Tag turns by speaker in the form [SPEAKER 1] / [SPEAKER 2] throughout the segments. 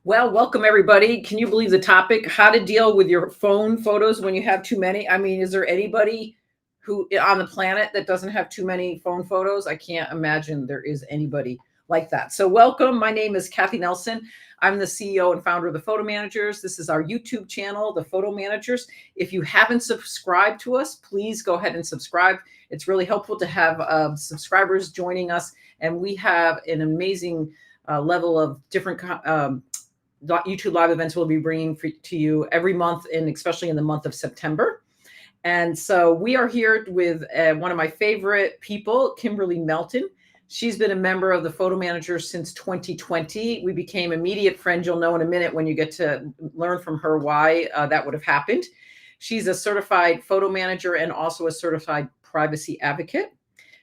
[SPEAKER 1] Well, welcome everybody. Can you believe the topic? How to deal with your phone photos when you have too many? I mean, is there anybody who on the planet that doesn't have too many phone photos? I can't imagine there is anybody like that. So, welcome. My name is Cathi Nelson. I'm the CEO and founder of the Photo Managers. This is our YouTube channel, the Photo Managers. If you haven't subscribed to us, please go ahead and subscribe. It's really helpful to have subscribers joining us, and we have an amazing level of different YouTube live events we'll be bringing to you every month, and especially in the month of September. And so we are here with one of my favorite people, Kimberly Melton. She's been a member of the Photo Manager since 2020. We became immediate friends. You'll know in a minute when you get to learn from her why that would have happened. She's a certified photo manager and also a certified privacy advocate.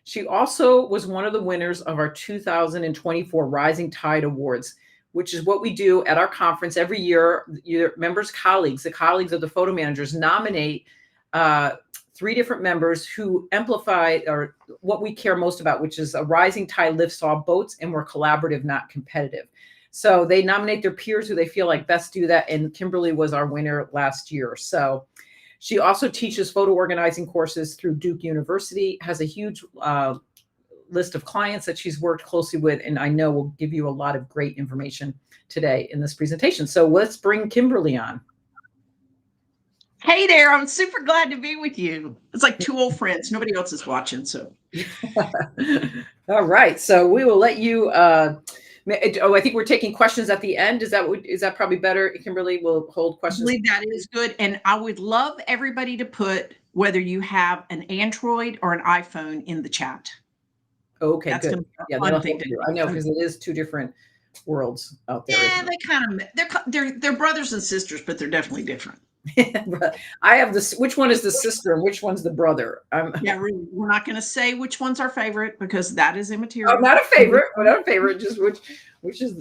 [SPEAKER 1] She also was one of the winners of our 2024 Rising Tide Awards, which is what we do at our conference every year. Your members, colleagues, the colleagues of the Photo Managers nominate 3 different members who amplify or what we care most about, which is a rising tide lifts all boats, and we're collaborative, not competitive. So they nominate their peers who they feel like best do that. And Kimberly was our winner last year. So she also teaches photo organizing courses through Duke University, has a huge list of clients that she's worked closely with, and I know will give you a lot of great information today in this presentation. So let's bring Kimberly on.
[SPEAKER 2] Hey there, I'm super glad to be with you. It's like 2 old friends. Nobody else is watching, so.
[SPEAKER 1] All right, so we will let you, I think we're taking questions at the end. Is that probably better? Kimberly will hold questions.
[SPEAKER 2] I believe that is good, and I would love everybody to put whether you have an Android or an iPhone in the chat.
[SPEAKER 1] Okay, that's good. Yeah, that'll help you. I know, because it is 2 different worlds out there.
[SPEAKER 2] Yeah, they kind of, they're brothers and sisters, but they're definitely different.
[SPEAKER 1] I have this. Which one is the sister and which one's the brother?
[SPEAKER 2] Yeah, we're not going to say which one's our favorite because that is immaterial.
[SPEAKER 1] Oh, not a favorite. Not a favorite. Just which is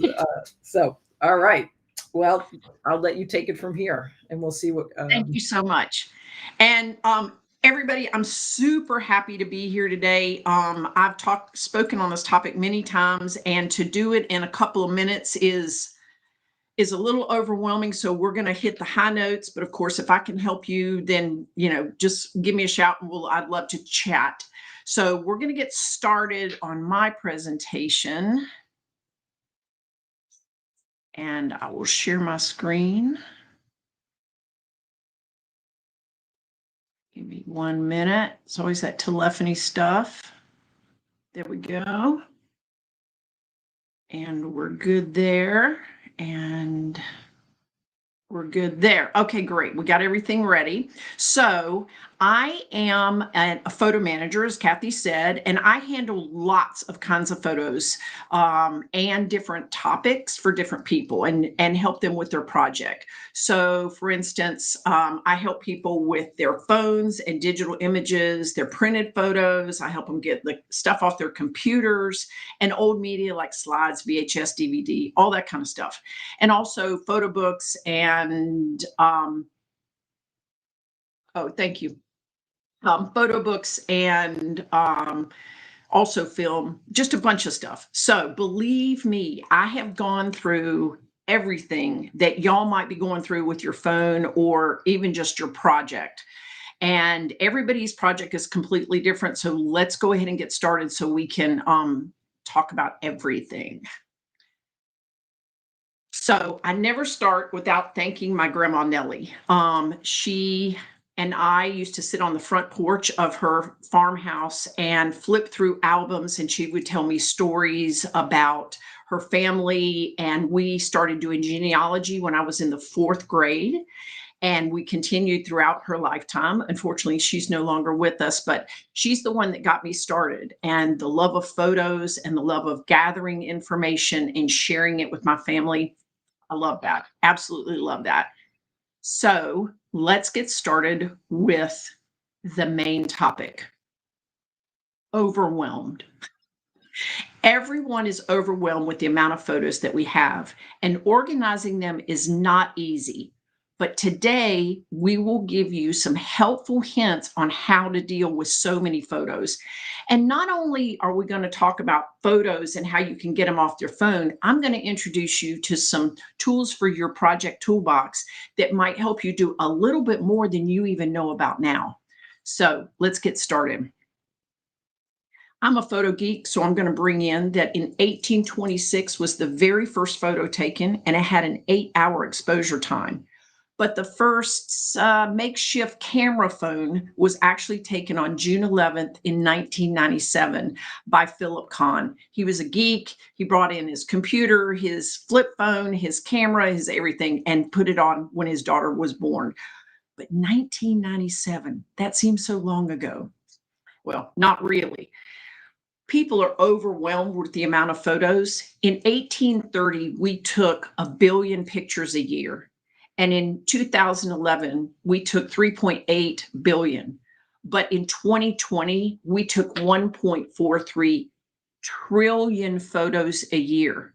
[SPEAKER 1] so. All right. Well, I'll let you take it from here, and we'll see what.
[SPEAKER 2] Thank you so much, and everybody, I'm super happy to be here today. I've spoken on this topic many times, and to do it in a couple of minutes is a little overwhelming. So we're going to hit the high notes, but of course, if I can help you, then, just give me a shout and I'd love to chat. So we're going to get started on my presentation, and I will share my screen. Give me 1 minute. It's always that telephony stuff. There we go. And we're good there. And we're good there. Okay, great. We got everything ready. So I am a photo manager, as Cathi said, and I handle lots of kinds of photos and different topics for different people and help them with their project. So for instance, I help people with their phones and digital images, their printed photos. I help them get the stuff off their computers and old media like slides, VHS, DVD, all that kind of stuff. And also photo books and oh, thank you. Photo books and also film, just a bunch of stuff. So believe me, I have gone through everything that y'all might be going through with your phone or even just your project. And everybody's project is completely different. So let's go ahead and get started so we can talk about everything. So I never start without thanking my grandma Nellie. She and I used to sit on the front porch of her farmhouse and flip through albums, and she would tell me stories about her family. And we started doing genealogy when I was in the 4th grade, and we continued throughout her lifetime. Unfortunately, she's no longer with us, but she's the one that got me started. And the love of photos and the love of gathering information and sharing it with my family, I love that. Absolutely love that. So let's get started with the main topic. Overwhelmed. Everyone is overwhelmed with the amount of photos that we have, and organizing them is not easy. But today, we will give you some helpful hints on how to deal with so many photos. And not only are we going to talk about photos and how you can get them off your phone, I'm going to introduce you to some tools for your project toolbox that might help you do a little bit more than you even know about now. So let's get started. I'm a photo geek, so I'm going to bring in that in 1826 was the very first photo taken, and it had an 8-hour exposure time. But the first makeshift camera phone was actually taken on June 11th in 1997 by Philip Kahn. He was a geek. He brought in his computer, his flip phone, his camera, his everything, and put it on when his daughter was born. But 1997, that seems so long ago. Well, not really. People are overwhelmed with the amount of photos. In 1830, we took 1 billion pictures a year. And in 2011, we took 3.8 billion. But in 2020, we took 1.43 trillion photos a year.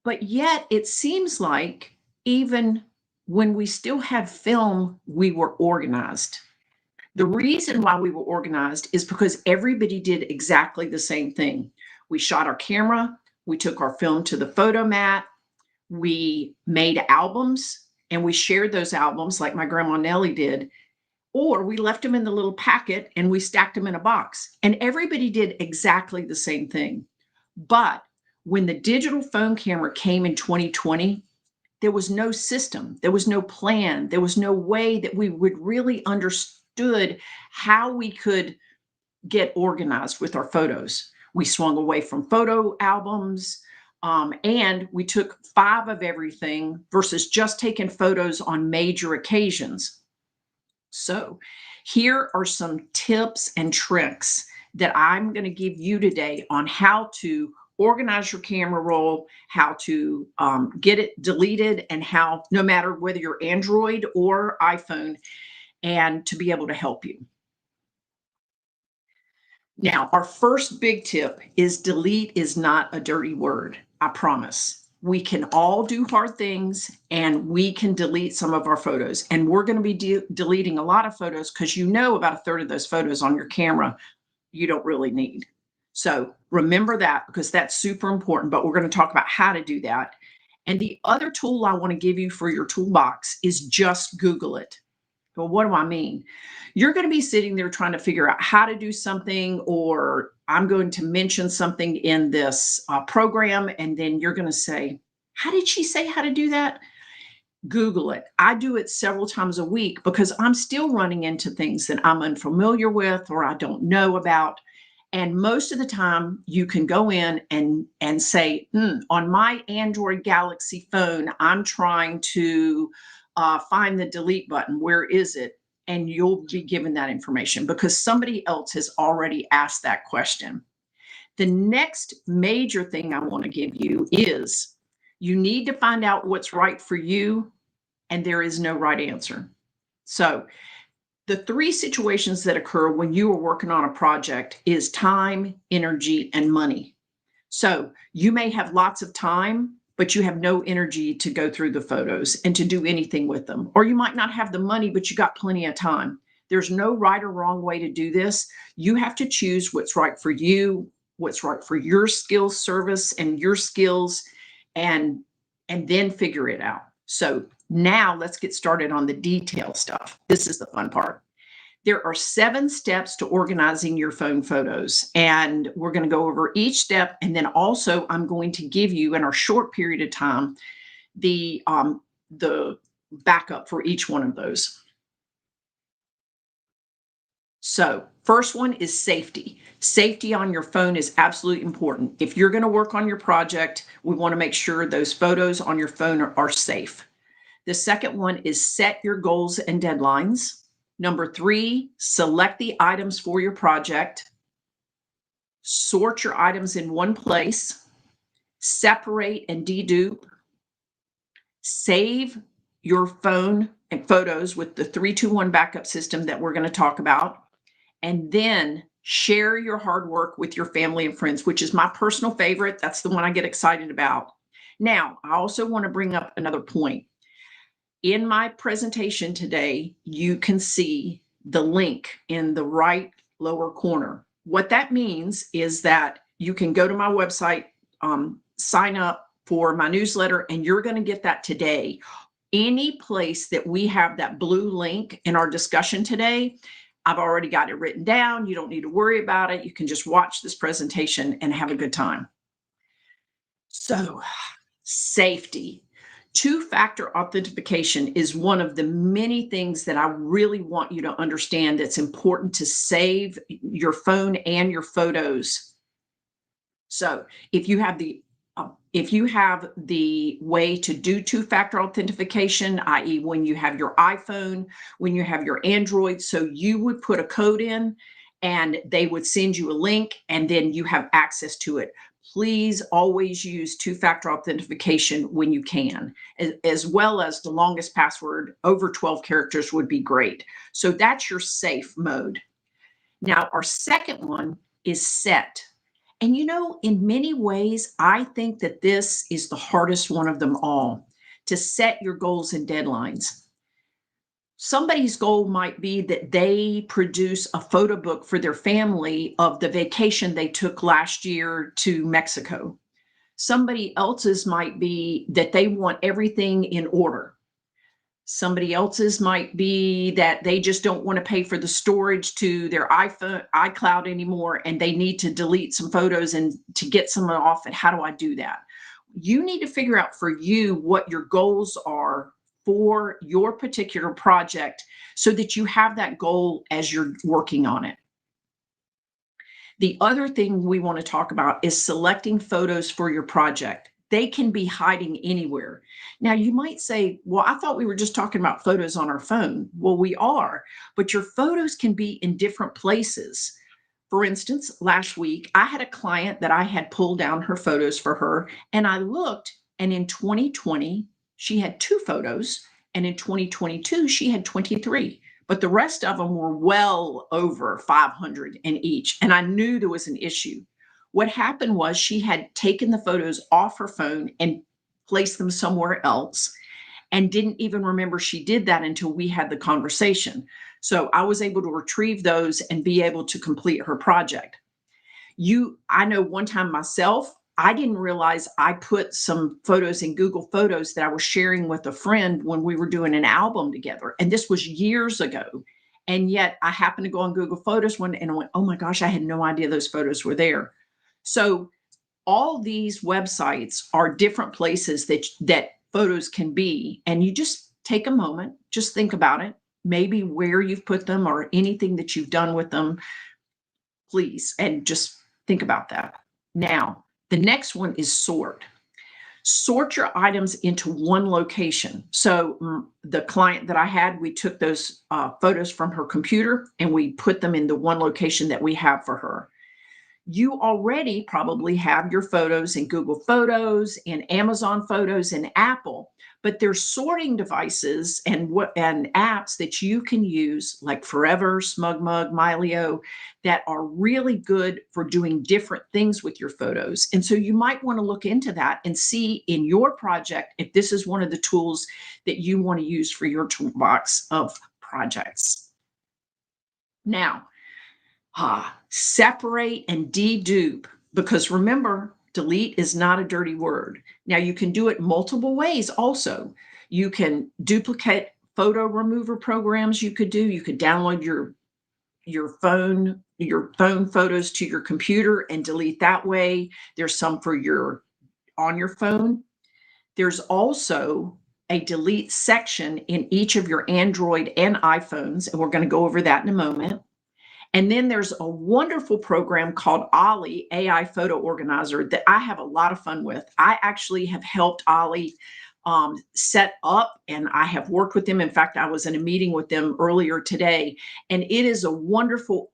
[SPEAKER 2] But yet it seems like even when we still had film, we were organized. The reason why we were organized is because everybody did exactly the same thing. We shot our camera, we took our film to the photo mat, we made albums, and we shared those albums like my grandma Nellie did, or we left them in the little packet and we stacked them in a box. And everybody did exactly the same thing. But when the digital phone camera came in 2020, there was no system, there was no plan, there was no way that we would really understood how we could get organized with our photos. We swung away from photo albums, and we took 5 of everything versus just taking photos on major occasions. So here are some tips and tricks that I'm going to give you today on how to organize your camera roll, how to get it deleted, and how, no matter whether you're Android or iPhone, and to be able to help you. Now, our first big tip is delete is not a dirty word. I promise. We can all do hard things and we can delete some of our photos. And we're going to be deleting a lot of photos because you know about 1/3 of those photos on your camera you don't really need. So remember that because that's super important. But we're going to talk about how to do that. And the other tool I want to give you for your toolbox is just Google it. Well, what do I mean? You're going to be sitting there trying to figure out how to do something, or I'm going to mention something in this program, and then you're going to say, how did she say how to do that? Google it. I do it several times a week because I'm still running into things that I'm unfamiliar with or I don't know about. And most of the time you can go in and say, on my Android Galaxy phone, I'm trying to find the delete button. Where is it? And you'll be given that information because somebody else has already asked that question. The next major thing I want to give you is you need to find out what's right for you, and there is no right answer. So the 3 situations that occur when you are working on a project is time, energy, and money. So you may have lots of time, but you have no energy to go through the photos and to do anything with them. Or you might not have the money, but you got plenty of time. There's no right or wrong way to do this. You have to choose what's right for you, what's right for your skills service and your skills, and then figure it out. So now let's get started on the detail stuff. This is the fun part. There are 7 steps to organizing your phone photos, and we're going to go over each step. And then also I'm going to give you in our short period of time the backup for each one of those. So first one is safety. Safety on your phone is absolutely important. If you're going to work on your project, we want to make sure those photos on your phone are safe. The second one is set your goals and deadlines. Number 3, select the items for your project. Sort your items in one place. Separate and dedupe. Save your phone and photos with the 3-2-1 backup system that we're going to talk about. And then share your hard work with your family and friends, which is my personal favorite. That's the one I get excited about. Now, I also want to bring up another point. in my presentation today, you can see the link in the right lower corner. What that means is that you can go to my website, sign up for my newsletter, and you're going to get that today. Any place that we have that blue link in our discussion today, I've already got it written down. You don't need to worry about it. You can just watch this presentation and have a good time. So, safety. Two-factor authentication is one of the many things that I really want you to understand that's important to save your phone and your photos. So if you have the way to do two-factor authentication, i.e. when you have your iPhone, when you have your Android, so you would put a code in and they would send you a link and then you have access to it. Please always use two-factor authentication when you can, as well as the longest password over 12 characters would be great. So that's your safe mode. Now, our second one is set. And in many ways, I think that this is the hardest one of them all, to set your goals and deadlines. Somebody's goal might be that they produce a photo book for their family of the vacation they took last year to Mexico. Somebody else's might be that they want everything in order. Somebody else's might be that they just don't want to pay for the storage to their iPhone, iCloud anymore, and they need to delete some photos and to get some off. And how do I do that? You need to figure out for you what your goals are for your particular project so that you have that goal as you're working on it. The other thing we want to talk about is selecting photos for your project. They can be hiding anywhere. Now, you might say, well, I thought we were just talking about photos on our phone. Well, we are, but your photos can be in different places. For instance, last week, I had a client that I had pulled down her photos for her, and I looked, and in 2020, she had 2 photos, and in 2022, she had 23. But the rest of them were well over 500 in each, and I knew there was an issue. What happened was she had taken the photos off her phone and placed them somewhere else and didn't even remember she did that until we had the conversation. So I was able to retrieve those and be able to complete her project. I know one time myself, I didn't realize I put some photos in Google Photos that I was sharing with a friend when we were doing an album together. And this was years ago. And yet I happened to go on Google Photos one and I went, oh my gosh, I had no idea those photos were there. So all these websites are different places that photos can be. And you just take a moment, just think about it, maybe where you've put them or anything that you've done with them, please. And just think about that. Now, the next one is sort. Sort your items into one location. So the client that I had, we took those photos from her computer and we put them in the one location that we have for her. You already probably have your photos in Google Photos, in Amazon Photos, and Apple, but there's sorting devices and apps that you can use like Forever, SmugMug, Mylio that are really good for doing different things with your photos. And so you might want to look into that and see in your project if this is one of the tools that you want to use for your toolbox of projects. Now, separate and dedupe, because remember, delete is not a dirty word. Now you can do it multiple ways also. You can duplicate photo remover programs you could do. You could download your phone photos to your computer and delete that way. There's some for on your phone. There's also a delete section in each of your Android and iPhones, and we're going to go over that in a moment. And then there's a wonderful program called Ollie AI Photo Organizer that I have a lot of fun with. I actually have helped Ollie set up, and I have worked with them. In fact, I was in a meeting with them earlier today, and it is a wonderful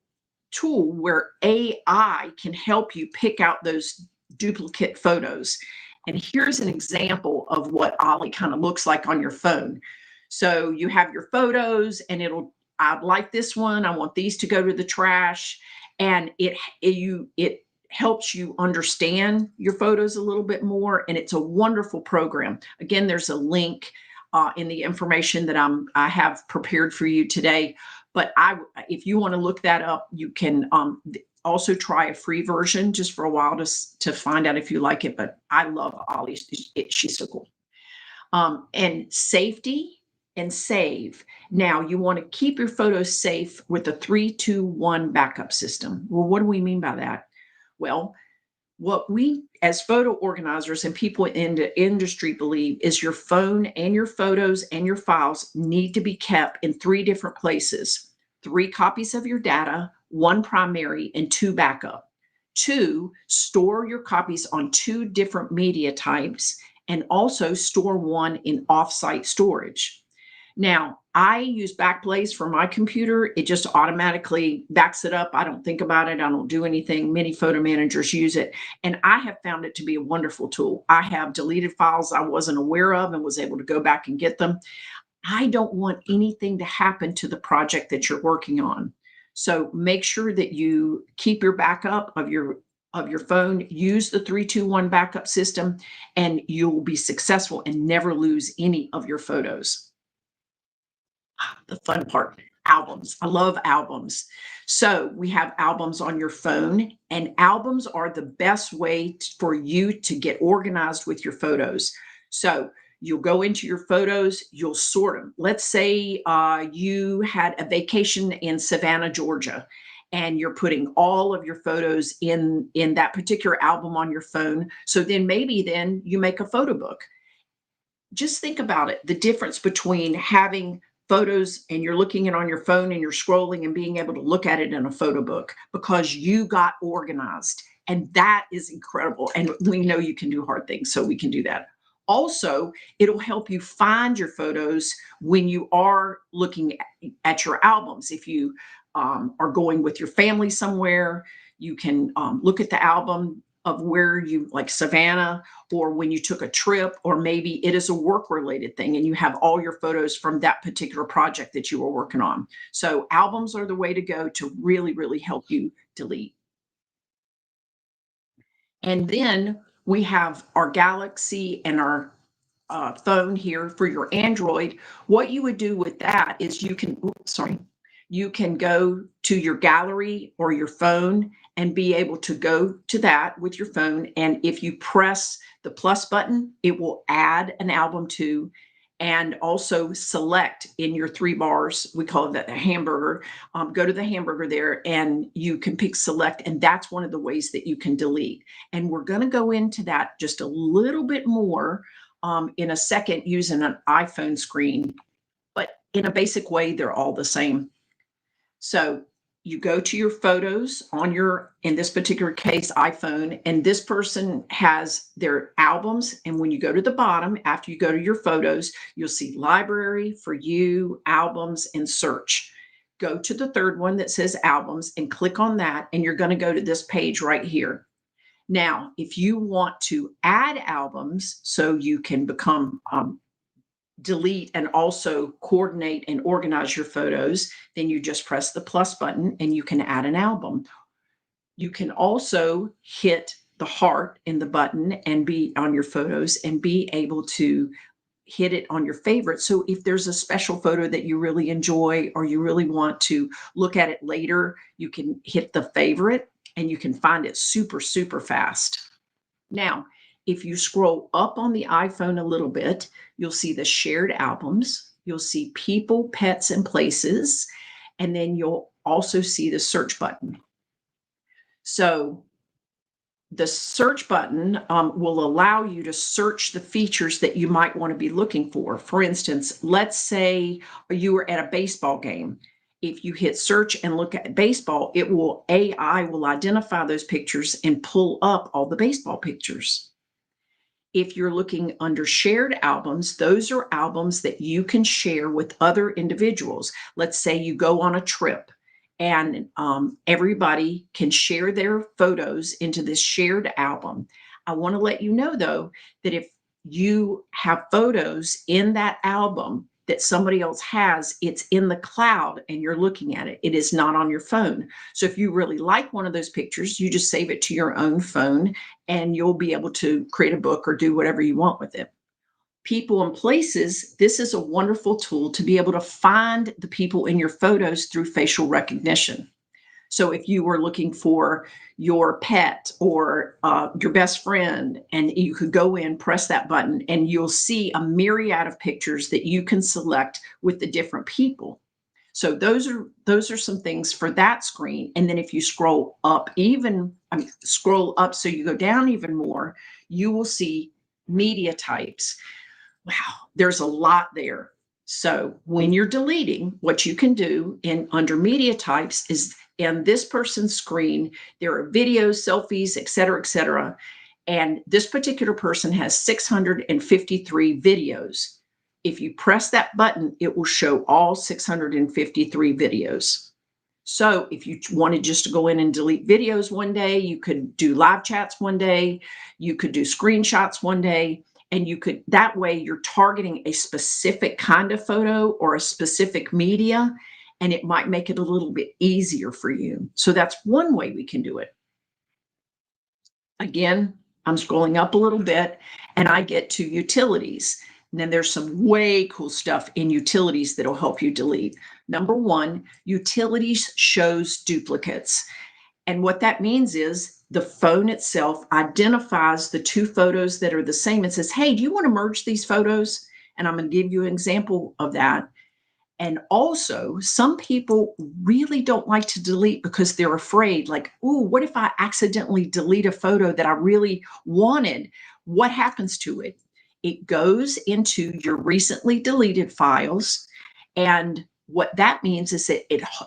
[SPEAKER 2] tool where AI can help you pick out those duplicate photos. And here's an example of what Ollie kind of looks like on your phone. So you have your photos, and I'd like this one. I want these to go to the trash. And it helps you understand your photos a little bit more. And it's a wonderful program. Again, there's a link in the information that I have prepared for you today. But if you want to look that up, you can also try a free version just for a while to find out if you like it. But I love Ollie. She's so cool. And safety and save. Now, you want to keep your photos safe with a 3-2-1 backup system. Well, what do we mean by that? Well, what we as photo organizers and people in the industry believe is your phone and your photos and your files need to be kept in 3 different places: 3 copies of your data, 1 primary, and 2 backup. 2, store your copies on 2 different media types, and also store 1 in offsite storage. Now, I use Backblaze for my computer. It just automatically backs it up. I don't think about it. I don't do anything. Many photo managers use it. And I have found it to be a wonderful tool. I have deleted files I wasn't aware of and was able to go back and get them. I don't want anything to happen to the project that you're working on. So make sure that you keep your backup of your phone, use the 3-2-1 backup system, and you'll be successful and never lose any of your photos. The fun part, albums. I love albums. So we have albums on your phone, and albums are the best way for you to get organized with your photos. So you'll go into your photos, you'll sort them. Let's say you had a vacation in Savannah, Georgia, and you're putting all of your photos in that particular album on your phone. So then maybe then you make a photo book. Just think about it, the difference between having photos and you're looking it on your phone and you're scrolling and being able to look at it in a photo book because you got organized. And that is incredible. And we know you can do hard things, so we can do that. Also, it'll help you find your photos when you are looking at your albums. If you are going with your family somewhere, you can look at the album of where you, like Savannah, or when you took a trip, or maybe it is a work related thing and you have all your photos from that particular project that you were working on. So albums are the way to go to really, really help you delete. And then we have our Galaxy and our phone here for your Android. What you would do with that is you can go to your gallery or your phone and be able to go to that with your phone. And if you press the plus button, it will add an album to, and also select in your 3 bars. We call it the hamburger. Go to the hamburger there and you can pick select. And that's one of the ways that you can delete. And we're going to go into that just a little bit more in a second using an iPhone screen. But in a basic way, they're all the same. So you go to your photos on your, in this particular case, iPhone, and this person has their albums. And when you go to the bottom, after you go to your photos, you'll see library, for you, albums, and search. Go to the 3rd one that says albums and click on that. And you're going to go to this page right here. Now, if you want to add albums so you can become delete and also coordinate and organize your photos, then you just press the plus button and you can add an album. You can also hit the heart in the button and be on your photos and be able to hit it on your favorite. So if there's a special photo that you really enjoy or you really want to look at it later, you can hit the favorite and you can find it super, super fast. Now, if you scroll up on the iPhone a little bit, you'll see the shared albums, you'll see people, pets, and places, and then you'll also see the search button. So the search button will allow you to search the features that you might want to be looking for. For instance, let's say you were at a baseball game. If you hit search and look at baseball, AI will identify those pictures and pull up all the baseball pictures. If you're looking under shared albums, those are albums that you can share with other individuals. Let's say you go on a trip and everybody can share their photos into this shared album. I want to let you know, though, that if you have photos in that album that somebody else has, it's in the cloud and you're looking at it. It is not on your phone. So if you really like one of those pictures, you just save it to your own phone and you'll be able to create a book or do whatever you want with it. people and places, this is a wonderful tool to be able to find the people in your photos through facial recognition. So if you were looking for your pet or your best friend, and you could go in, press that button, and you'll see a myriad of pictures that you can select with the different people. So those are some things for that screen. And then if you scroll up scroll up so you go down even more, you will see media types. Wow, there's a lot there. So when you're deleting, what you can do under media types is in this person's screen, there are videos, selfies, et cetera, et cetera. And this particular person has 653 videos. If you press that button, it will show all 653 videos. So if you wanted just to go in and delete videos one day, you could do live chats one day, you could do screenshots one day, and you could, that way you're targeting a specific kind of photo or a specific media, and it might make it a little bit easier for you. So that's one way we can do it. Again, I'm scrolling up a little bit and I get to utilities. And then there's some way cool stuff in utilities that'll help you delete. Number one, utilities shows duplicates. And what that means is the phone itself identifies the two photos that are the same and says, hey, do you want to merge these photos? And I'm going to give you an example of that. And also, some people really don't like to delete because they're afraid, like, oh, what if I accidentally delete a photo that I really wanted? What happens to it? It goes into your recently deleted files. And what that means is that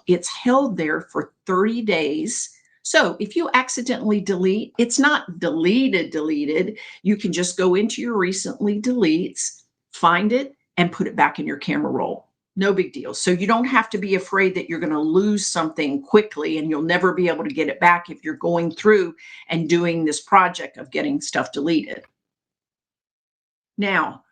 [SPEAKER 2] it's held there for 30 days. So if you accidentally delete, it's not deleted. You can just go into your recently deletes, find it, and put it back in your camera roll. No big deal. So you don't have to be afraid that you're going to lose something quickly and you'll never be able to get it back if you're going through and doing this project of getting stuff deleted. Now,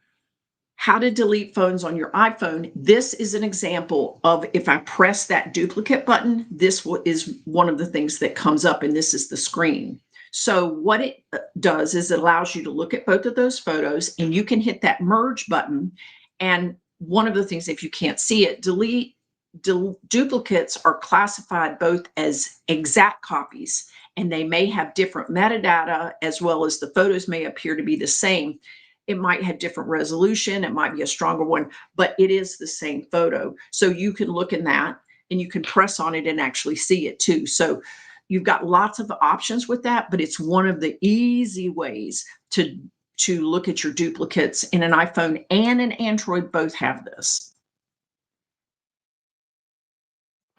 [SPEAKER 2] how to delete phones on your iPhone. This is an example of if I press that duplicate button, this is one of the things that comes up, and this is the screen. So what it does is it allows you to look at both of those photos, and you can hit that merge button. And one of the things, if you can't see it, duplicates are classified both as exact copies, and they may have different metadata, as well as the photos may appear to be the same. It might have different resolution, it might be a stronger one, but it is the same photo. So you can look in that and you can press on it and actually see it too. So you've got lots of options with that, but it's one of the easy ways to look at your duplicates in an iPhone and an Android. Both have this.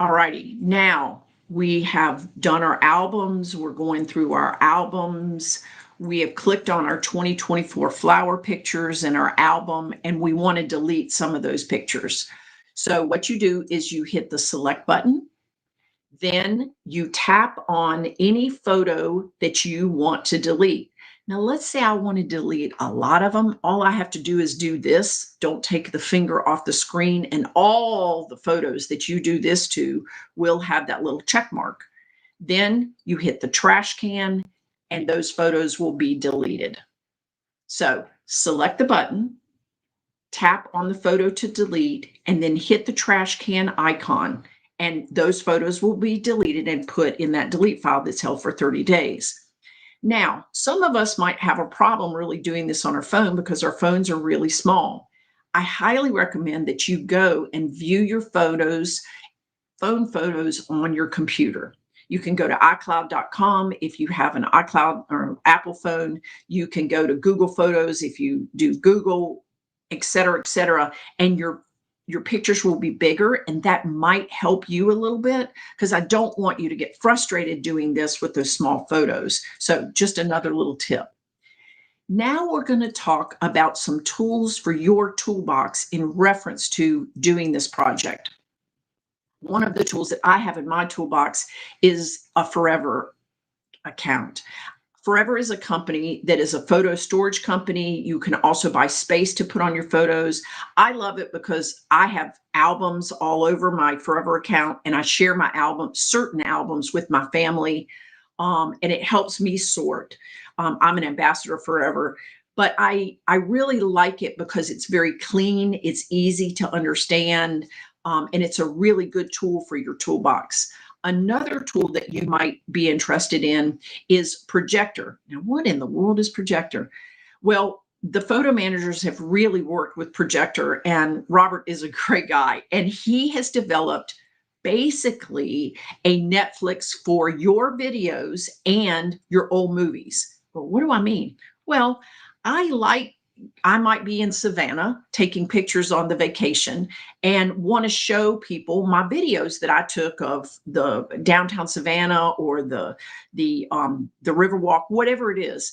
[SPEAKER 2] All righty, now we have done our albums. We're going through our albums. We have clicked on our 2024 flower pictures in our album, and we want to delete some of those pictures. So what you do is you hit the select button, then you tap on any photo that you want to delete. Now, let's say I want to delete a lot of them. All I have to do is do this. Don't take the finger off the screen, and all the photos that you do this to will have that little check mark. Then you hit the trash can, and those photos will be deleted. So select the button, tap on the photo to delete, and then hit the trash can icon. And those photos will be deleted and put in that delete file that's held for 30 days. Now, some of us might have a problem really doing this on our phone because our phones are really small. I highly recommend that you go and view your photos, phone photos on your computer. You can go to iCloud.com if you have an iCloud or Apple phone. You can go to Google Photos if you do Google, et cetera, and your pictures will be bigger, and that might help you a little bit because I don't want you to get frustrated doing this with those small photos. So just another little tip. Now we're going to talk about some tools for your toolbox in reference to doing this project. One of the tools that I have in my toolbox is a Forever account. Forever is a company that is a photo storage company. You can also buy space to put on your photos. I love it because I have albums all over my Forever account, and I share my certain albums with my family. and it helps me sort. I'm an ambassador forever, but I really like it because it's very clean, it's easy to understand, and it's a really good tool for your toolbox. Another tool that you might be interested in is Projector. Now, what in the world is Projector? Well, the photo managers have really worked with Projector, and Robert is a great guy, and he has developed basically a Netflix for your videos and your old movies. Well, what do I mean? Well, I might be in Savannah taking pictures on the vacation and want to show people my videos that I took of the downtown Savannah or the Riverwalk, whatever it is.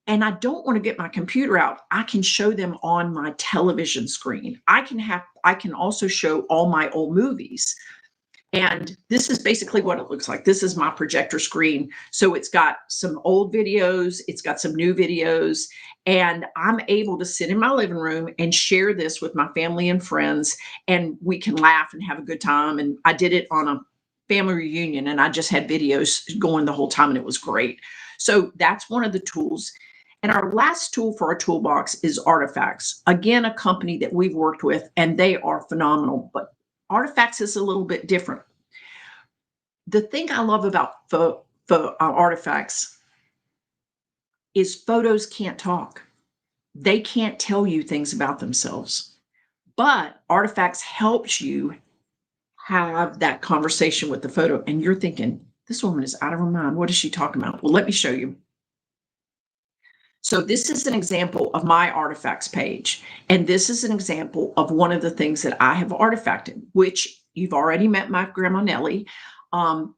[SPEAKER 2] And I don't want to get my computer out. I can show them on my television screen. I can also show all my old movies. And this is basically what it looks like. This is my projector screen. So it's got some old videos, it's got some new videos, and I'm able to sit in my living room and share this with my family and friends, and we can laugh and have a good time. And I did it on a family reunion, and I just had videos going the whole time, and it was great. So that's one of the tools. And our last tool for our toolbox is Artifacts. Again, a company that we've worked with, and they are phenomenal, but Artifacts is a little bit different. The thing I love about Artifacts is photos can't talk. They can't tell you things about themselves, but Artifacts helps you have that conversation with the photo. And you're thinking, this woman is out of her mind. What is she talking about? Well, let me show you. So this is an example of my Artifacts page. And this is an example of one of the things that I have artifacted, which you've already met my grandma Nellie.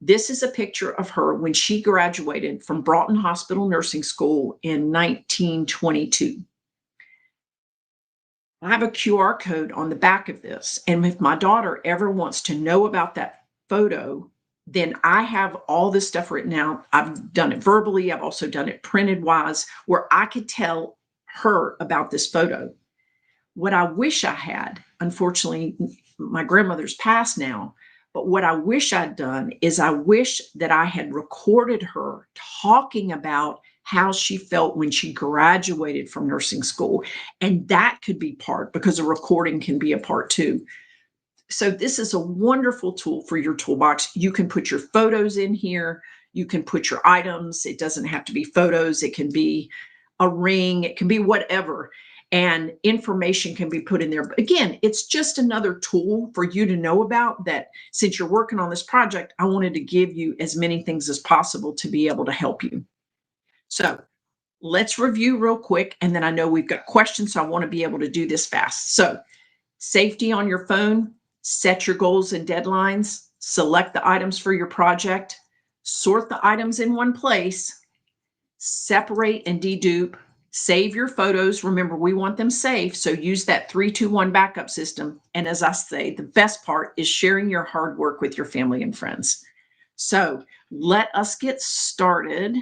[SPEAKER 2] This is a picture of her when she graduated from Broughton Hospital Nursing School in 1922. I have a QR code on the back of this. And if my daughter ever wants to know about that photo, then I have all this stuff written out. I've done it verbally. I've also done it printed wise, where I could tell her about this photo. What I wish I had, unfortunately, my grandmother's passed now, but what I wish I'd done is I wish that I had recorded her talking about how she felt when she graduated from nursing school. And that could be part, because a recording can be a part too. So this is a wonderful tool for your toolbox. You can put your photos in here. You can put your items. It doesn't have to be photos. It can be a ring. It can be whatever. And information can be put in there. But again, it's just another tool for you to know about that. Since you're working on this project, I wanted to give you as many things as possible to be able to help you. So let's review real quick. And then I know we've got questions, so I want to be able to do this fast. So safety on your phone. Set your goals and deadlines, select the items for your project, sort the items in one place, separate and dedupe, save your photos. Remember, we want them safe, so use that 3-2-1 backup system. And as I say, the best part is sharing your hard work with your family and friends. So let us get started,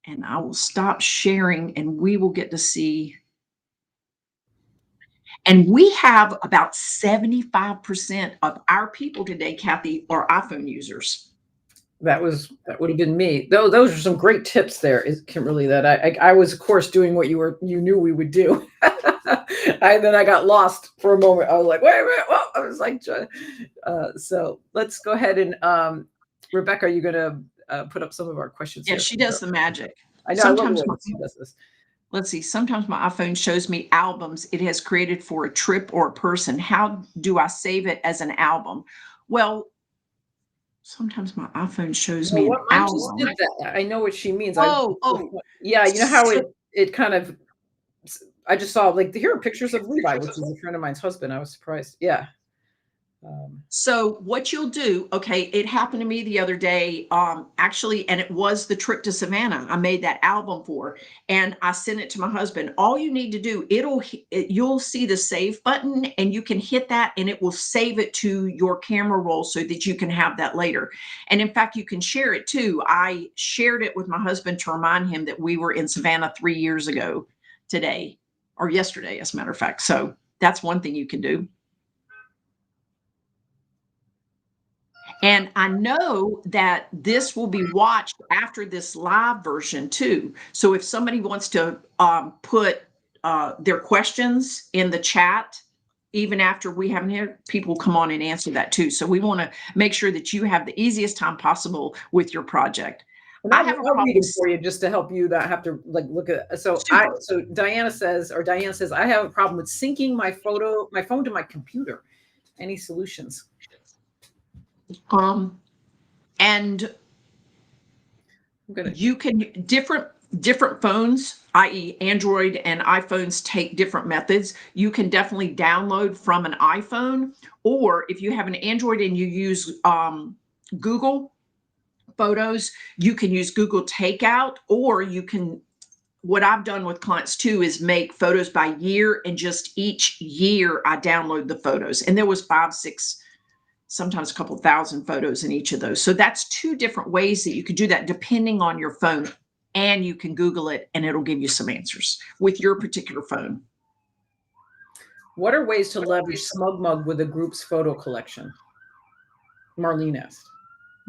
[SPEAKER 2] and I will stop sharing, and we will get to see. And we have about 75% of our people today, Cathi, are iPhone users.
[SPEAKER 1] That would have been me. Those are some great tips there, Kimberly. That I was, of course, doing what you knew we would do. Then I got lost for a moment. I was like, wait a minute. Well, I was like, so let's go ahead and Rebecca, are you going to put up some of our questions?
[SPEAKER 2] Yeah, she does the magic.
[SPEAKER 1] I know. Sometimes I love she does this.
[SPEAKER 2] Let's see. Sometimes my iPhone shows me albums it has created for a trip or a person. How do I save it as an album? Well, sometimes my iPhone shows me an album.
[SPEAKER 1] Just did that. I know what she means.
[SPEAKER 2] Oh,
[SPEAKER 1] yeah. You know how it kind of. I just saw, like, here are pictures of Levi, which is a friend of mine's husband. I was surprised. Yeah.
[SPEAKER 2] So what you'll do, okay, it happened to me the other day, actually, and it was the trip to Savannah. I made that album for, and I sent it to my husband. All you need to do, you'll see the save button, and you can hit that, and it will save it to your camera roll so that you can have that later. And in fact, you can share it too. I shared it with my husband to remind him that we were in Savannah 3 years ago today, or yesterday, as a matter of fact. So that's one thing you can do. And I know that this will be watched after this live version too. So if somebody wants to put their questions in the chat, even after we haven't had people come on and answer that too. So we want to make sure that you have the easiest time possible with your project.
[SPEAKER 1] And
[SPEAKER 2] I have a
[SPEAKER 1] I'll read
[SPEAKER 2] problem.
[SPEAKER 1] it for you just to help you not have to like look at it. So Diana says, I have a problem with syncing my phone to my computer. Any solutions?
[SPEAKER 2] And you can different phones, i.e. Android and iPhones, take different methods. You can definitely download from an iPhone, or if you have an Android and you use Google Photos, you can use Google Takeout, or you can, what I've done with clients too is make photos by year, and just each year I download the photos. And there was 5, 6, sometimes a couple thousand photos in each of those. So that's 2 different ways that you could do that depending on your phone. And you can Google it and it'll give you some answers with your particular phone.
[SPEAKER 1] What are ways to leverage SmugMug with a group's photo collection? Marlene asked.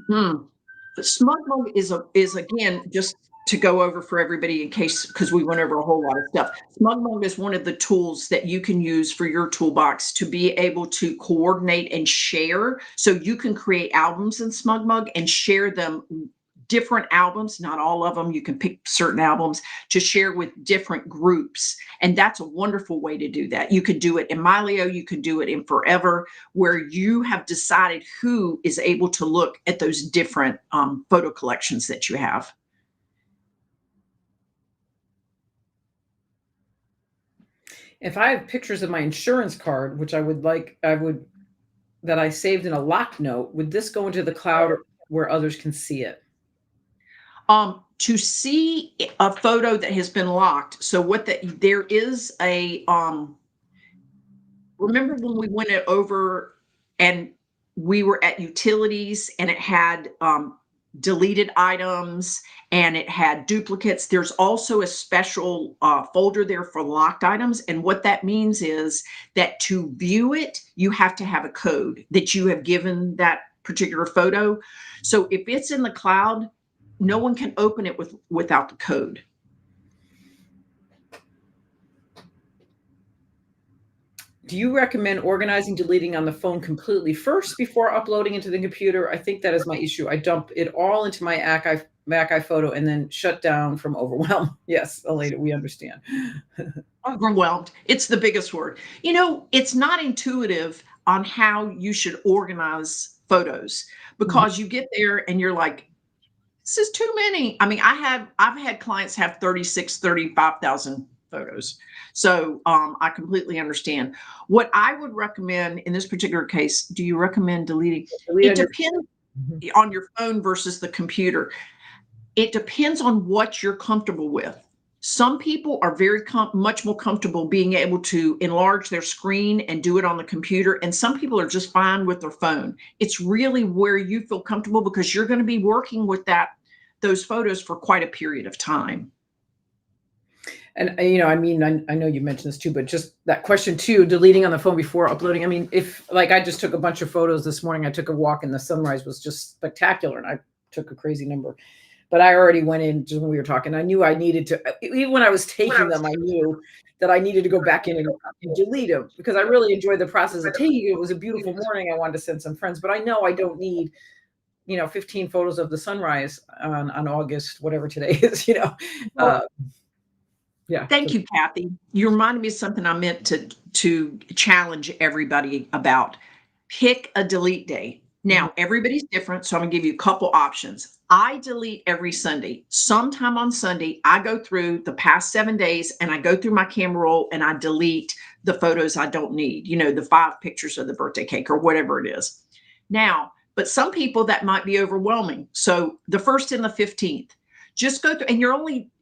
[SPEAKER 2] The SmugMug is again, just to go over for everybody in case, because we went over a whole lot of stuff. SmugMug is one of the tools that you can use for your toolbox to be able to coordinate and share. So you can create albums in SmugMug and share them, different albums, not all of them. You can pick certain albums to share with different groups. And that's a wonderful way to do that. You could do it in Mylio, you could do it in Forever, where you have decided who is able to look at those different photo collections that you have.
[SPEAKER 1] If I have pictures of my insurance card, which that I saved in a locked note, would this go into the cloud where others can see it?
[SPEAKER 2] To see a photo that has been locked. So there is a, remember when we went over and we were at utilities and it had deleted items and it had duplicates. There's also a special folder there for locked items. And what that means is that to view it, you have to have a code that you have given that particular photo. So if it's in the cloud, no one can open it without the code.
[SPEAKER 1] Do you recommend organizing, deleting on the phone completely first before uploading into the computer? I think that is my issue. I dump it all into my Mac iPhoto and then shut down from overwhelm. Yes, Aleda, we understand.
[SPEAKER 2] Overwhelmed. It's the biggest word. You know, it's not intuitive on how you should organize photos, because you get there and you're like, this is too many. I mean, I've had clients have 36, 35,000 photos. So I completely understand. What I would recommend in this particular case, do you recommend deleting? It depends on your phone versus the computer. It depends on what you're comfortable with. Some people are much more comfortable being able to enlarge their screen and do it on the computer. And some people are just fine with their phone. It's really where you feel comfortable, because you're going to be working with those photos for quite a period of time.
[SPEAKER 1] And, you know, I mean, I know you mentioned this too, but just that question too, deleting on the phone before uploading. I mean, if like I just took a bunch of photos this morning, I took a walk and the sunrise was just spectacular. And I took a crazy number, but I already went in just when we were talking. I knew I needed to, even when I was taking them, I knew that I needed to go back in and delete them, because I really enjoyed the process of taking it. It was a beautiful morning. I wanted to send some friends, but I know I don't need, 15 photos of the sunrise on August, whatever today is, yeah.
[SPEAKER 2] Thank you, Kathy. You reminded me of something I meant to challenge everybody about. Pick a delete day. Now, everybody's different, so I'm going to give you a couple options. I delete every Sunday. Sometime on Sunday, I go through the past 7 days and I go through my camera roll and I delete the photos I don't need, the 5 pictures of the birthday cake or whatever it is. Now, but some people that might be overwhelming. So the 1st and the 15th, just go through, and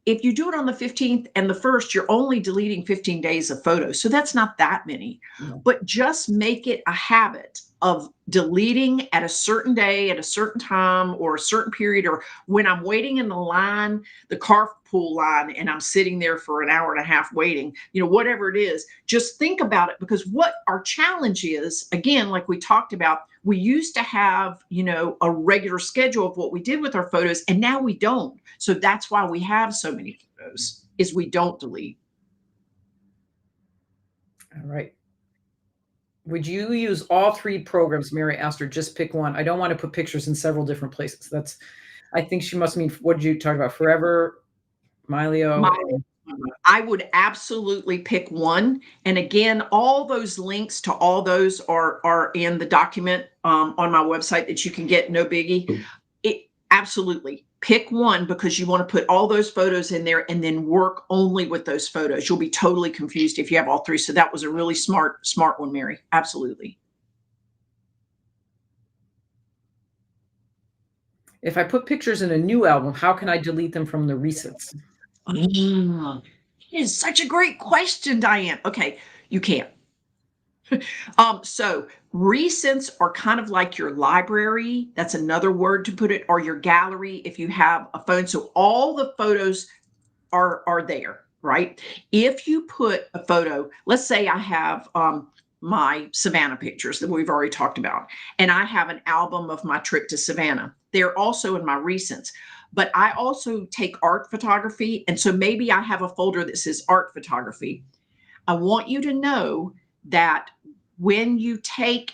[SPEAKER 2] if you do it on the 15th and the 1st, you're only deleting 15 days of photos. So that's not that many, but just make it a habit of deleting at a certain day, at a certain time, or a certain period, or when I'm waiting in the line, the carpool line, and I'm sitting there for an hour and a half waiting, whatever it is, just think about it. Because what our challenge is, again, like we talked about, we used to have, a regular schedule of what we did with our photos, and now we don't. So that's why we have so many photos, is we don't delete.
[SPEAKER 1] All right. Would you use all 3 programs? Mary asked her, just pick one. I don't want to put pictures in several different places. I think she must mean, what did you talk about? Forever, Mylio.
[SPEAKER 2] I would absolutely pick one. And again, all those links to all those are in the document on my website that you can get, no biggie. Absolutely pick one, because you want to put all those photos in there and then work only with those photos. You'll be totally confused if you have all 3. So that was a really smart one, Mary. Absolutely.
[SPEAKER 1] If I put pictures in a new album, how can I delete them from the recents?
[SPEAKER 2] It is such a great question, Diane. Okay, you can't. So recents are kind of like your library. That's another word to put it, or your gallery if you have a phone. So all the photos are there, right? If you put a photo, let's say I have my Savannah pictures that we've already talked about, and I have an album of my trip to Savannah. They're also in my recents, but I also take art photography. And so maybe I have a folder that says art photography. I want you to know that when you take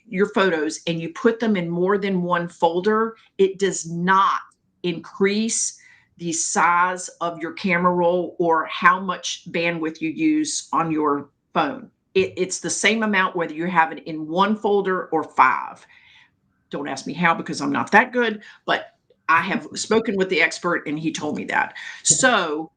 [SPEAKER 2] your photos and you put them in more than one folder, it does not increase the size of your camera roll or how much bandwidth you use on your phone. It's the same amount whether you have it in one folder or 5. Don't ask me how, because I'm not that good, but I have spoken with the expert and he told me that. So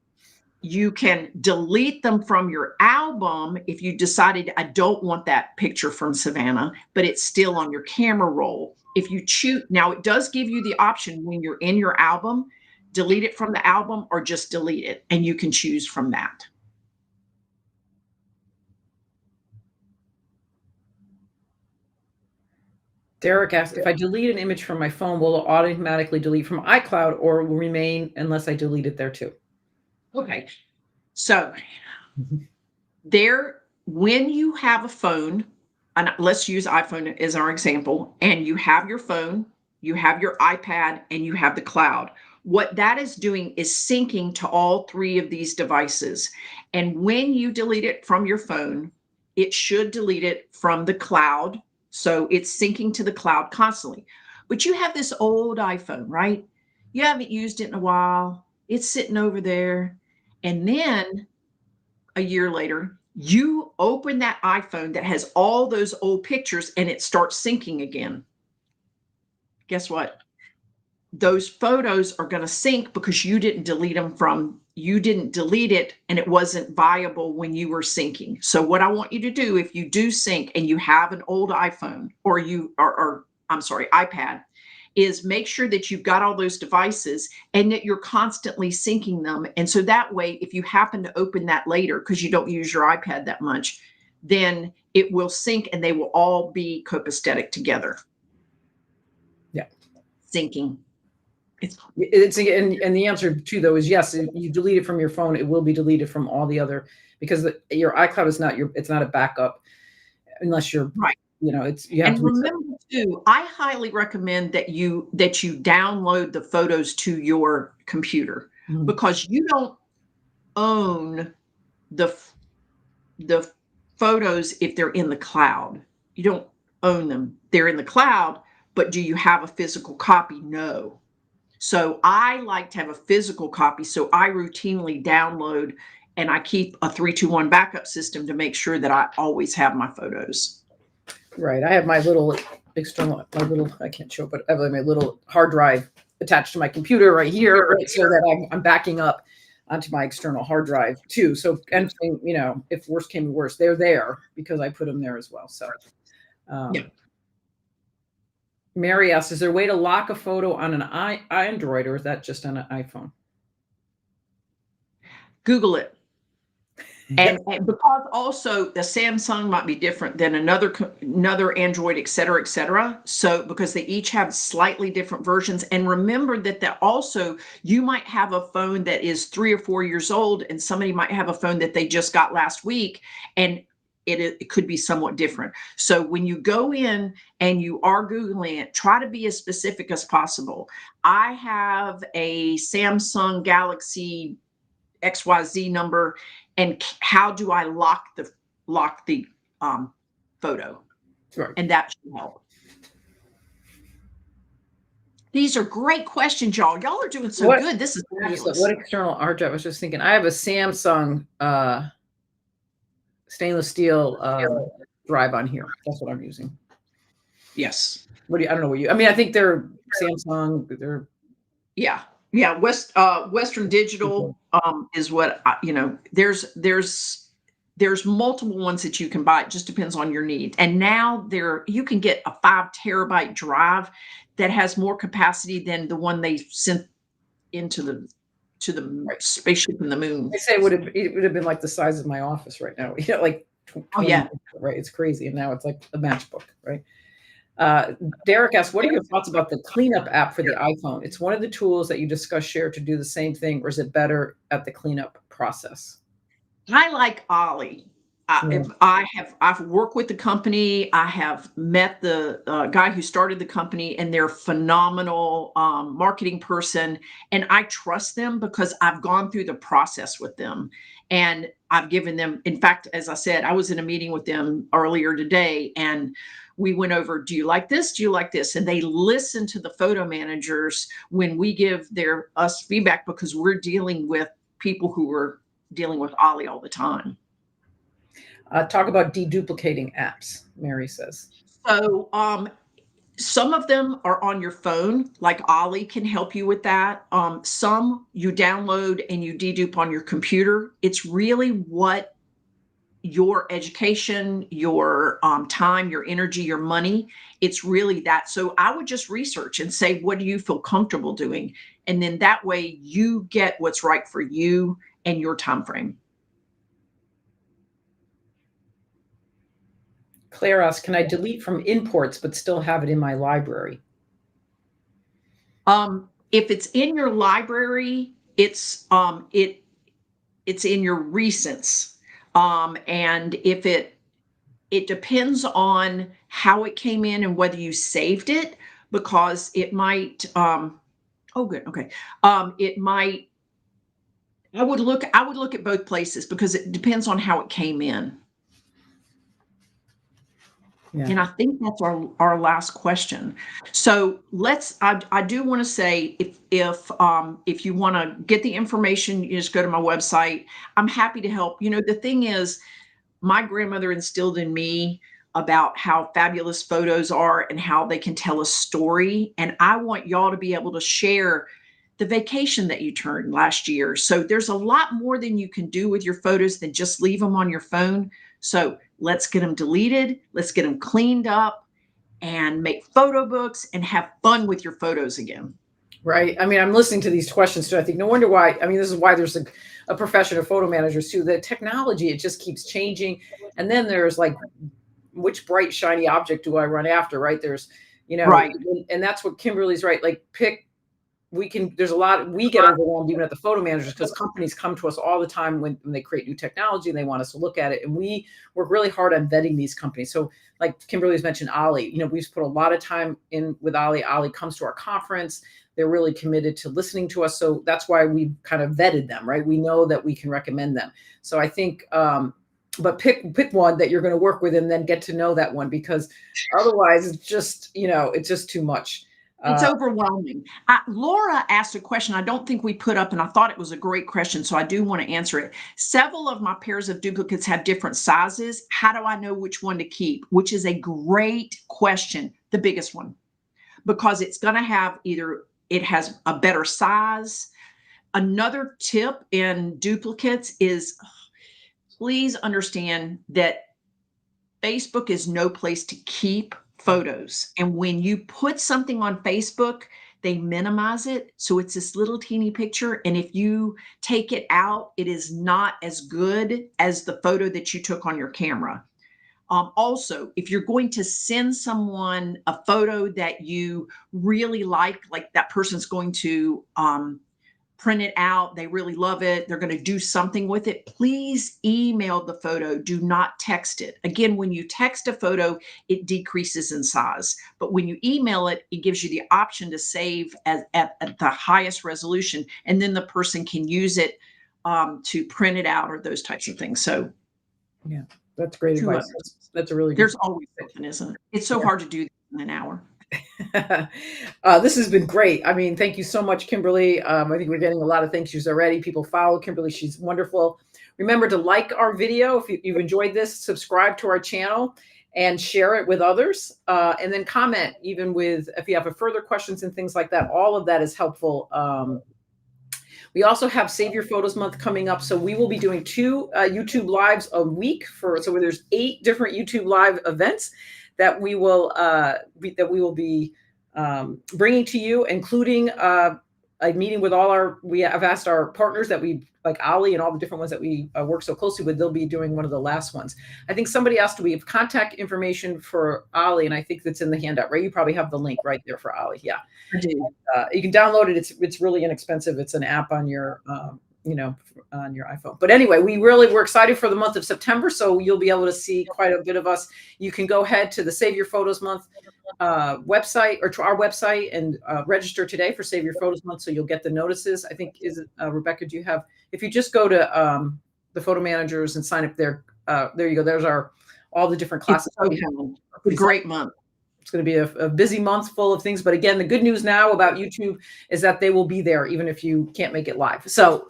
[SPEAKER 2] you can delete them from your album if you decided, I don't want that picture from Savannah, but it's still on your camera roll. If you choose, now it does give you the option when you're in your album, delete it from the album or just delete it, and you can choose from that.
[SPEAKER 1] Derek asked, if I delete an image from my phone, will it automatically delete from iCloud, or will remain unless I delete it there too?
[SPEAKER 2] Okay. So when you have a phone, and let's use iPhone as our example, and you have your phone, you have your iPad, and you have the cloud. What that is doing is syncing to all 3 of these devices. And when you delete it from your phone, it should delete it from the cloud. So it's syncing to the cloud constantly. But you have this old iPhone, right? You haven't used it in a while. It's sitting over there. And then a year later, you open that iPhone that has all those old pictures and it starts syncing again. Guess what? Those photos are going to sync because you didn't delete it and it wasn't viable when you were syncing. So what I want you to do, if you do sync and you have an old iPhone or iPad, is make sure that you've got all those devices and that you're constantly syncing them. And so that way, if you happen to open that later, because you don't use your iPad that much, then it will sync and they will all be copacetic together.
[SPEAKER 1] Yeah.
[SPEAKER 2] Syncing.
[SPEAKER 1] And the answer too, though, is yes. If you delete it from your phone, it will be deleted from all the other, because your iCloud is it's not a backup unless you're
[SPEAKER 2] right.
[SPEAKER 1] You have
[SPEAKER 2] and remember too, I highly recommend that you download the photos to your computer, because you don't own the photos if they're in the cloud. You don't own them. They're in the cloud, but do you have a physical copy? No. So I like to have a physical copy. So I routinely download, and I keep a 3-2-1 backup system to make sure that I always have my photos.
[SPEAKER 1] Right. I have my little I can't show, but I have my little hard drive attached to my computer right here, right, so that I'm backing up onto my external hard drive too. So anything, if worse came to worse, they're there because I put them there as well. So,
[SPEAKER 2] yeah.
[SPEAKER 1] Mary asks, is there a way to lock a photo on an Android, or is that just on an iPhone?
[SPEAKER 2] Google it. And because also the Samsung might be different than another Android, et cetera, et cetera. So because they each have slightly different versions. And remember that also you might have a phone that is 3 or 4 years old, and somebody might have a phone that they just got last week, and it could be somewhat different. So when you go in and you are Googling it, try to be as specific as possible. I have a Samsung Galaxy XYZ number, and how do I lock the photo?
[SPEAKER 1] Right.
[SPEAKER 2] And that should help. These are great questions, y'all. Y'all are doing so good. This is fabulous.
[SPEAKER 1] What external hard drive? I was just thinking, I have a Samsung stainless steel drive on here. That's what I'm using.
[SPEAKER 2] Yes.
[SPEAKER 1] I don't know what you, I mean, I think they're Samsung, they're.
[SPEAKER 2] Yeah. Yeah. Western Digital is what, there's multiple ones that you can buy. It just depends on your need. And now you can get a 5 terabyte drive that has more capacity than the one they sent into the spaceship in the moon.
[SPEAKER 1] I say it would have been like the size of my office right now. Like 20,
[SPEAKER 2] yeah.
[SPEAKER 1] Right. It's crazy. And now it's like a matchbook, right? Derek asks, what are your thoughts about the cleanup app for the iPhone? It's one of the tools that you discuss share to do the same thing, or is it better at the cleanup process?
[SPEAKER 2] I like Ollie. I've worked with the company. I have met the guy who started the company, and they're phenomenal marketing person. And I trust them because I've gone through the process with them, and I've given them. In fact, as I said, I was in a meeting with them earlier today, and we went over, do you like this? Do you like this? And they listen to the photo managers when we give us feedback, because we're dealing with people who are dealing with Ollie all the time.
[SPEAKER 1] Talk about deduplicating apps, Mary says.
[SPEAKER 2] So some of them are on your phone, like Ollie can help you with that. Some you download and you dedupe on your computer. It's really what your education, your time, your energy, your money, it's really that. So I would just research and say, what do you feel comfortable doing? And then that way you get what's right for you and your time frame.
[SPEAKER 1] Claire asks, can I delete from imports but still have it in my library?
[SPEAKER 2] If it's in your library, it's in your recents. And if it depends on how it came in and whether you saved it, because it might, oh good, okay. It might, I would look at both places because it depends on how it came in. Yeah. And I think that's our last question. So I do want to say, if you want to get the information, you just go to my website. I'm happy to help. The thing is, my grandmother instilled in me about how fabulous photos are and how they can tell a story. And I want y'all to be able to share the vacation that you turned last year. So there's a lot more than you can do with your photos than just leave them on your phone. So let's get them deleted. Let's get them cleaned up and make photo books and have fun with your photos again.
[SPEAKER 1] Right. I mean, I'm listening to these questions too. I think no wonder why. I mean, this is why there's a profession of photo managers too. The technology, it just keeps changing. And then there's like, which bright, shiny object do I run after? Right. There's, right. And that's what Kimberly's right. Like there's a lot, we get overwhelmed even at the photo managers, because companies come to us all the time when they create new technology and they want us to look at it. And we work really hard on vetting these companies. So like Kimberly's mentioned Ollie, we've put a lot of time in with Ollie. Ollie comes to our conference. They're really committed to listening to us. So that's why we've kind of vetted them, right? We know that we can recommend them. So I think, but pick one that you're going to work with and then get to know that one, because otherwise it's just, it's just too much.
[SPEAKER 2] It's overwhelming. Laura asked a question I don't think we put up, and I thought it was a great question, so I do want to answer it. Several of my pairs of duplicates have different sizes. How do I know which one to keep? Which is a great question, the biggest one, because it's going to have it has a better size. Another tip in duplicates is, please understand that Facebook is no place to keep photos. And when you put something on Facebook, they minimize it. So it's this little teeny picture. And if you take it out, it is not as good as the photo that you took on your camera. Also, if you're going to send someone a photo that you really like that person's going to print it out, they really love it, they're going to do something with it, please email the photo. Do not text it. Again, when you text a photo, it decreases in size. But when you email it, it gives you the option to save at the highest resolution, and then the person can use it to print it out or those types of things. So
[SPEAKER 1] yeah, that's great advice. That's a really good.
[SPEAKER 2] There's always something, isn't it? It's so hard to do in an hour.
[SPEAKER 1] This has been great. I mean, thank you so much, Kimberly. I think we're getting a lot of thank yous already. People follow Kimberly. She's wonderful. Remember to like our video if you've enjoyed this, subscribe to our channel, and share it with others. And then comment, even with if you have further questions and things like that. All of that is helpful. We also have Save Your Photos Month coming up. So we will be doing 2 YouTube lives a week so there's 8 different YouTube live events that we will be bringing to you, including a meeting with I've asked our partners that we like Ali and all the different ones that we work so closely with. They'll be doing one of the last ones. I think somebody asked, do we have contact information for Ali? And I think that's in the handout, right? You probably have the link right there for Ali. Yeah.
[SPEAKER 2] I do.
[SPEAKER 1] You can download it. It's really inexpensive. It's an app on your, on your iPhone. But anyway, we're excited for the month of September. So you'll be able to see quite a bit of us. You can go ahead to the Save Your Photos Month website or to our website and register today for Save Your Photos Month. So you'll get the notices. I think, Rebecca, do you have, if you just go to the Photo Managers and sign up there, there you go. There's all the different classes.
[SPEAKER 2] It's a great month.
[SPEAKER 1] It's going to be a busy month full of things. But again, the good news now about YouTube is that they will be there even if you can't make it live. So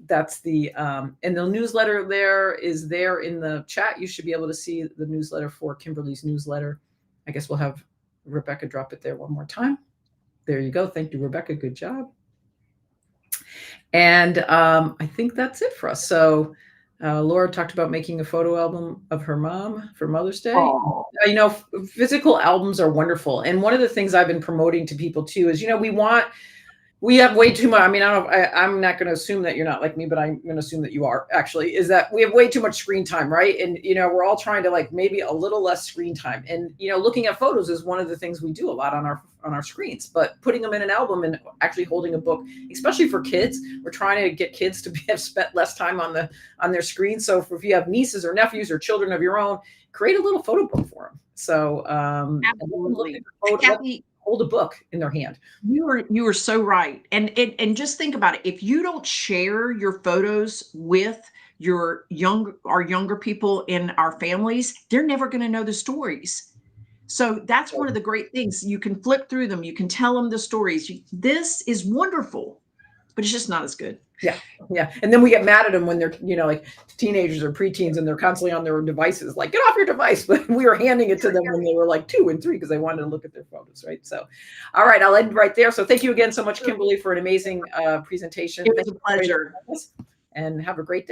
[SPEAKER 1] that's and the newsletter there is there in the chat. You should be able to see the newsletter for Kimberly's newsletter. I guess we'll have Rebecca drop it there one more time. There you go. Thank you, Rebecca. Good job. And I think that's it for us. So Laura talked about making a photo album of her mom for Mother's Day.
[SPEAKER 2] Oh.
[SPEAKER 1] Physical albums are wonderful. And one of the things I've been promoting to people too is, we have way too much. I mean, I'm not going to assume that you're not like me, but I'm going to assume that you are actually, is that we have way too much screen time, right? And, we're all trying to maybe a little less screen time. And, looking at photos is one of the things we do a lot on our screens, but putting them in an album and actually holding a book, especially for kids, we're trying to get kids to have spent less time on their screens. So if you have nieces or nephews or children of your own, create a little photo book for them. So,
[SPEAKER 2] absolutely.
[SPEAKER 1] Cathi, hold a book in their hand.
[SPEAKER 2] You are so right. And just think about it. If you don't share your photos with our younger people in our families, they're never going to know the stories. So that's one of the great things. You can flip through them. You can tell them the stories. This is wonderful, but it's just not as good.
[SPEAKER 1] Yeah. Yeah. And then we get mad at them when they're, like teenagers or preteens and they're constantly on their devices, like, get off your device. But we were handing it to them when they were like 2 and 3 because they wanted to look at their photos. Right. So, all right, I'll end right there. So thank you again so much, Kimberly, for an amazing presentation.
[SPEAKER 2] It was a pleasure.
[SPEAKER 1] And have a great day.